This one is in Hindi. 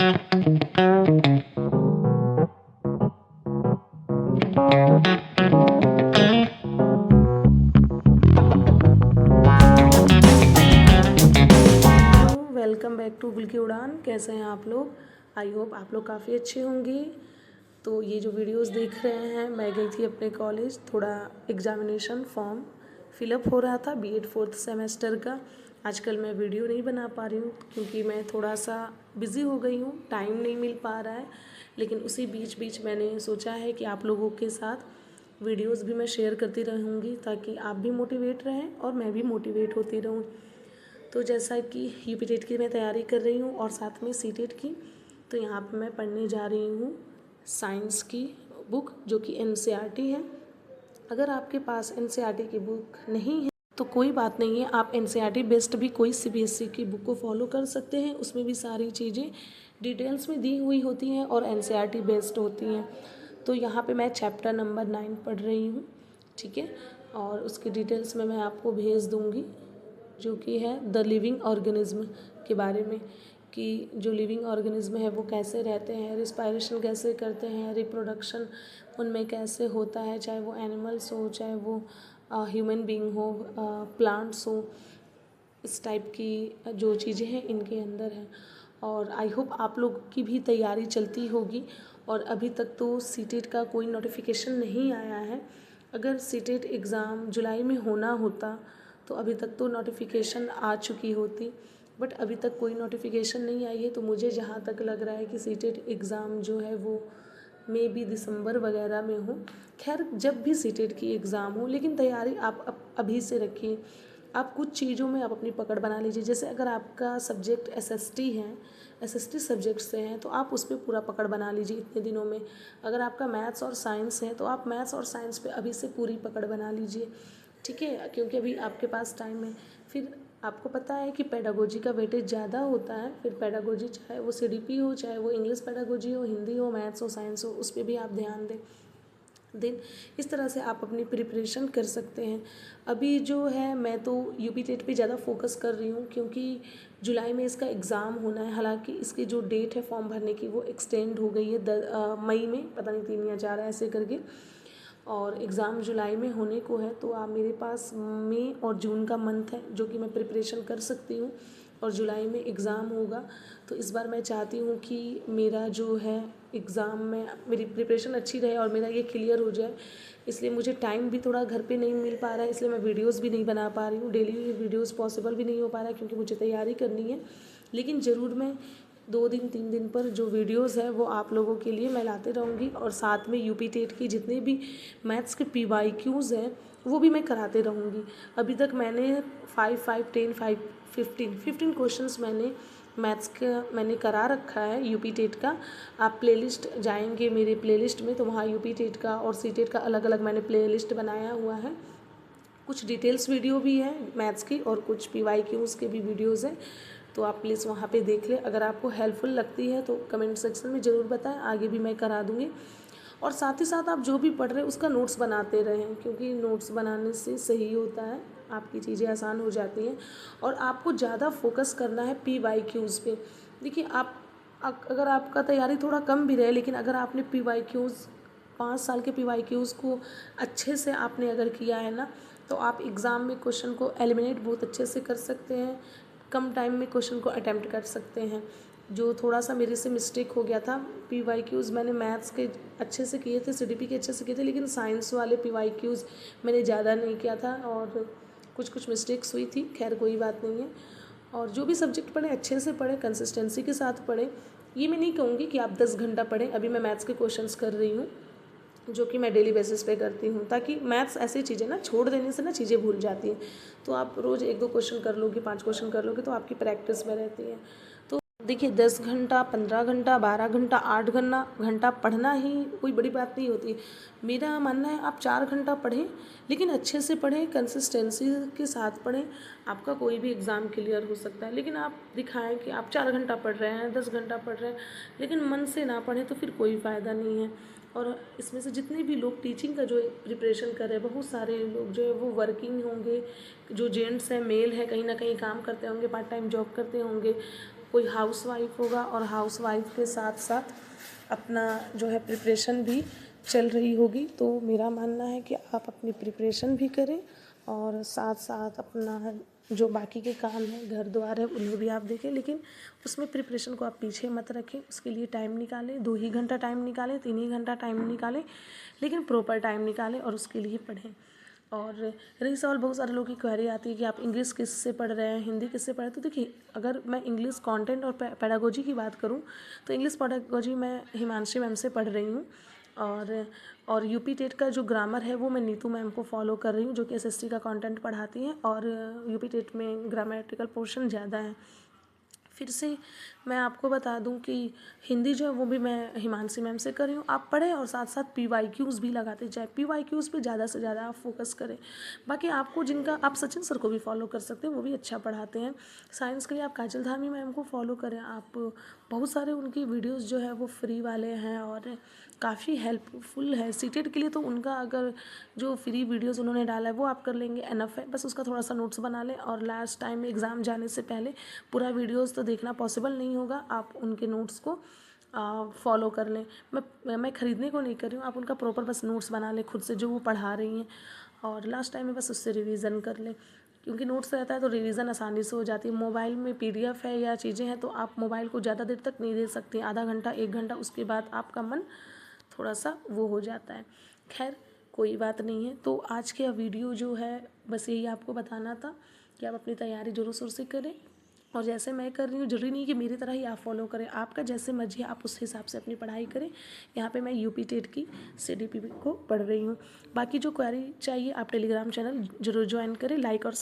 वेलकम बैक टू गुल की उड़ान। कैसे हैं आप लोग? आई होप आप लोग काफ़ी अच्छे होंगे। तो ये जो वीडियोस देख रहे हैं, मैं गई थी अपने कॉलेज, थोड़ा एग्जामिनेशन फॉर्म फिलअप हो रहा था बीएड 4th सेमेस्टर का। आजकल मैं वीडियो नहीं बना पा रही हूँ क्योंकि मैं थोड़ा सा बिज़ी हो गई हूँ, टाइम नहीं मिल पा रहा है। लेकिन उसी बीच बीच मैंने सोचा है कि आप लोगों के साथ वीडियोज़ भी मैं शेयर करती रहूँगी ताकि आप भी मोटिवेट रहें और मैं भी मोटिवेट होती रहूँ। तो जैसा कि यूपी टेट की मैं तैयारी कर रही हूँ और साथ में सी टेट की, तो यहाँ पे मैं पढ़ने जा रही हूँ साइंस की बुक जो कि एनसीईआरटी है। अगर आपके पास एनसीईआरटी की बुक नहीं है तो कोई बात नहीं है, आप एनसीईआरटी बेस्ड भी कोई सीबीएसई की बुक को फॉलो कर सकते हैं। उसमें भी सारी चीज़ें डिटेल्स में दी हुई होती हैं और एनसीईआरटी बेस्ड होती हैं। तो यहाँ पे मैं चैप्टर नंबर 9 पढ़ रही हूँ, ठीक है। और उसकी डिटेल्स में मैं आपको भेज दूँगी, जो कि है द लिविंग ऑर्गेनिज्म के बारे में, कि जो लिविंग ऑर्गेनिज्म है वो कैसे रहते हैं, रिस्पायरेशन कैसे करते हैं, रिप्रोडक्शन उनमें कैसे होता है, चाहे वो एनिमल्स हो चाहे वो ह्यूमन बीइंग हो, प्लांट्स हो, इस टाइप की जो चीज़ें हैं इनके अंदर हैं। और आई होप आप लोग की भी तैयारी चलती होगी। और अभी तक तो सीटेट का कोई नोटिफिकेशन नहीं आया है। अगर सीटेट एग्ज़ाम जुलाई में होना होता तो अभी तक तो नोटिफिकेशन आ चुकी होती, बट अभी तक कोई नोटिफिकेशन नहीं आई है। तो मुझे जहाँ तक लग रहा है कि सीटेट एग्ज़ाम जो है वो मे बी दिसंबर वगैरह में हो। खैर, जब भी सीटेट की एग्ज़ाम हो, लेकिन तैयारी आप अभी से रखिए। आप कुछ चीज़ों में आप अपनी पकड़ बना लीजिए। जैसे अगर आपका सब्जेक्ट एसएसटी है, एसएसटी सब्जेक्ट से हैं, तो आप उस पर पूरा पकड़ बना लीजिए इतने दिनों में। अगर आपका मैथ्स और साइंस है तो आप मैथ्स और साइंस पे अभी से पूरी पकड़ बना लीजिए, ठीक है, क्योंकि अभी आपके पास टाइम है। फिर आपको पता है कि पेडागोजी का वेटेज ज़्यादा होता है। फिर पेडागोजी चाहे वो सीडीपी हो, चाहे वो इंग्लिश पेडागोजी हो, हिंदी हो, मैथ्स हो, साइंस हो, उस पर भी आप ध्यान दें। देन इस तरह से आप अपनी प्रिपरेशन कर सकते हैं। अभी जो है मैं तो यूपी टेट पे ज़्यादा फोकस कर रही हूँ क्योंकि जुलाई में इसका एग्ज़ाम होना है। हालांकि इसकी जो डेट है फॉर्म भरने की वो एक्सटेंड हो गई है मई में, पता नहीं 3 या 4 ऐसे करके, और एग्ज़ाम जुलाई में होने को है। तो आप मेरे पास मई और जून का मंथ है जो कि मैं प्रिपरेशन कर सकती हूँ, और जुलाई में एग्ज़ाम होगा। तो इस बार मैं चाहती हूँ कि मेरा जो है एग्ज़ाम में मेरी प्रिपरेशन अच्छी रहे और मेरा ये क्लियर हो जाए। इसलिए मुझे टाइम भी थोड़ा घर पे नहीं मिल पा रहा है, इसलिए मैं वीडियोस भी नहीं बना पा रही हूँ। डेली वीडियोस पॉसिबल भी नहीं हो पा रहा है क्योंकि मुझे तैयारी करनी है। लेकिन ज़रूर मैं 2 दिन 3 दिन पर जो वीडियोस है वो आप लोगों के लिए मैं लाते रहूँगी। और साथ में यूपी टेट की जितने भी मैथ्स के पीवाईक्यूज़ हैं वो भी मैं कराते रहूँगी। अभी तक मैंने 5 5 10 5 15 क्वेश्चंस मैंने मैथ्स का मैंने करा रखा है यूपी टेट का। आप प्लेलिस्ट जाएंगे मेरे प्लेलिस्ट में तो वहाँ यूपी टेट का और सी टेट का अलग अलग मैंने प्लेलिस्ट बनाया हुआ है। कुछ डिटेल्स वीडियो भी है मैथ्स की और कुछ पीवाईक्यूज़ के भी वीडियोज़ हैं, तो आप प्लीज़ वहाँ पे देख लें। अगर आपको हेल्पफुल लगती है तो कमेंट सेक्शन में ज़रूर बताएं, आगे भी मैं करा दूँगी। और साथ ही साथ आप जो भी पढ़ रहे हैं उसका नोट्स बनाते रहें, क्योंकि नोट्स बनाने से सही होता है, आपकी चीज़ें आसान हो जाती हैं। और आपको ज़्यादा फोकस करना है पीवाईक्यूज़ पे। देखिए, आप अगर आपका तैयारी थोड़ा कम भी रहे, लेकिन अगर आपने पीवाईक्यूज़ 5 साल के पीवाईक्यूज़ को अच्छे से आपने अगर किया है ना, तो आप एग्ज़ाम में क्वेश्चन को एलिमिनेट बहुत अच्छे से कर सकते हैं, कम टाइम में क्वेश्चन को अटैम्प्ट कर सकते हैं। जो थोड़ा सा मेरे से मिस्टेक हो गया था, पीवाईक्यूज़ मैंने मैथ्स के अच्छे से किए थे, सीडीपी के अच्छे से किए थे, लेकिन साइंस वाले पीवाईक्यूज़ मैंने ज़्यादा नहीं किया था और कुछ मिस्टेक्स हुई थी। खैर, कोई बात नहीं है। और जो भी सब्जेक्ट पढ़ें अच्छे से पढ़ें, कंसिस्टेंसी के साथ पढ़ें। ये मैं नहीं कहूँगी कि आप 10 घंटा पढ़ें। अभी मैं मैथ्स के क्वेश्चंस कर रही हूँ जो कि मैं डेली बेसिस पे करती हूँ, ताकि मैथ्स ऐसी चीज़ें ना, छोड़ देने से ना चीज़ें भूल जाती हैं। तो आप रोज़ 1-2 क्वेश्चन कर लोगे, 5 क्वेश्चन कर लोगे तो आपकी प्रैक्टिस में रहती है। तो देखिए, 10 घंटा, 15 घंटा, 12 घंटा, 8 घंटा पढ़ना ही कोई बड़ी बात नहीं होती। मेरा मानना है आप 4 घंटा पढ़ें, लेकिन अच्छे से पढ़ें, कंसिस्टेंसी के साथ पढ़ें। आपका कोई भी एग्ज़ाम क्लियर हो सकता है, लेकिन आप दिखाएं कि आप 4 घंटा पढ़ रहे हैं, 10 घंटा पढ़ रहे हैं, लेकिन मन से ना पढ़ें तो फिर कोई फ़ायदा नहीं है। और इसमें से जितने भी लोग टीचिंग का जो प्रिपरेशन कर रहे हैं, बहुत सारे लोग जो है वो वर्किंग होंगे, जो जेंट्स हैं, मेल है, कहीं ना कहीं काम करते होंगे, पार्ट टाइम जॉब करते होंगे, कोई हाउसवाइफ होगा और हाउसवाइफ के साथ साथ अपना जो है प्रिपरेशन भी चल रही होगी, तो मेरा मानना है कि आप अपनी प्रिपरेशन भी करें और साथ साथ अपना जो बाकी के काम हैं, घर द्वार है, उन्हें भी आप देखें। लेकिन उसमें प्रिपरेशन को आप पीछे मत रखें, उसके लिए टाइम निकालें, 2 ही घंटा टाइम निकालें, 3 ही घंटा टाइम निकालें, लेकिन प्रॉपर टाइम निकालें और उसके लिए पढ़ें। और रही सवाल, बहुत सारे लोगों की क्वेरी आती है कि आप इंग्लिश किससे पढ़ रहे हैं, हिंदी किससे पढ़ रहे हैं। तो देखिए, अगर मैं इंग्लिश कंटेंट और पेडागोजी की बात करूं तो इंग्लिश पेडागोजी मैं हिमांशी मैम से पढ़ रही हूं। और यूपी टेट का जो ग्रामर है वो मैं नीतू मैम को फॉलो कर रही हूँ, जो कि एसएसटी का कंटेंट पढ़ाती हैं। और यूपी टेट में ग्रामेटिकल पोर्शन ज़्यादा है। फिर से मैं आपको बता दूं कि हिंदी जो है वो भी मैं हिमांशी मैम से कर रही हूँ। आप पढ़ें और साथ साथ PYQs भी लगाते जाए, PYQs पे ज़्यादा से ज़्यादा आप फोकस करें। बाकी आपको जिनका, आप सचिन सर को भी फॉलो कर सकते हैं, वो भी अच्छा पढ़ाते हैं। साइंस के लिए आप काजल धामी मैम को फॉलो करें। आप बहुत सारे उनकी वीडियोस जो है वो फ्री वाले हैं और काफ़ी हेल्पफुल है। सीटेट के लिए तो उनका अगर जो फ्री वीडियोस उन्होंने डाला है वो आप कर लेंगे, एनफ है। बस उसका थोड़ा सा नोट्स बना लें और लास्ट टाइम एग्ज़ाम जाने से पहले पूरा वीडियोस तो देखना पॉसिबल नहीं होगा, आप उनके नोट्स को फॉलो कर लें। मैं ख़रीदने को नहीं कर रही हूँ, आप उनका प्रॉपर बस नोट्स बना लें खुद से, जो वो पढ़ा रही हैं, और लास्ट टाइम में बस उससे रिवीजन कर लें। क्योंकि नोट्स रहता है तो रिवीजन आसानी से हो जाती है। मोबाइल में PDF है या चीज़ें हैं तो आप मोबाइल को ज़्यादा देर तक नहीं दे सकती, आधा घंटा 1 घंटा, उसके बाद आपका मन थोड़ा सा वो हो जाता है। खैर, कोई बात नहीं है। तो आज का वीडियो जो है बस यही आपको बताना था कि आप अपनी तैयारी ज़रूर शोर से करें, और जैसे मैं कर रही हूँ ज़रूरी नहीं कि मेरी तरह ही आप फॉलो करें, आपका जैसे मर्जी है आप उस हिसाब से अपनी पढ़ाई करें। यहाँ पे मैं यूपी टेट की CDPP को पढ़ रही हूँ। बाकी जो क्वेरी चाहिए आप टेलीग्राम चैनल ज़रूर ज्वाइन करें, लाइक और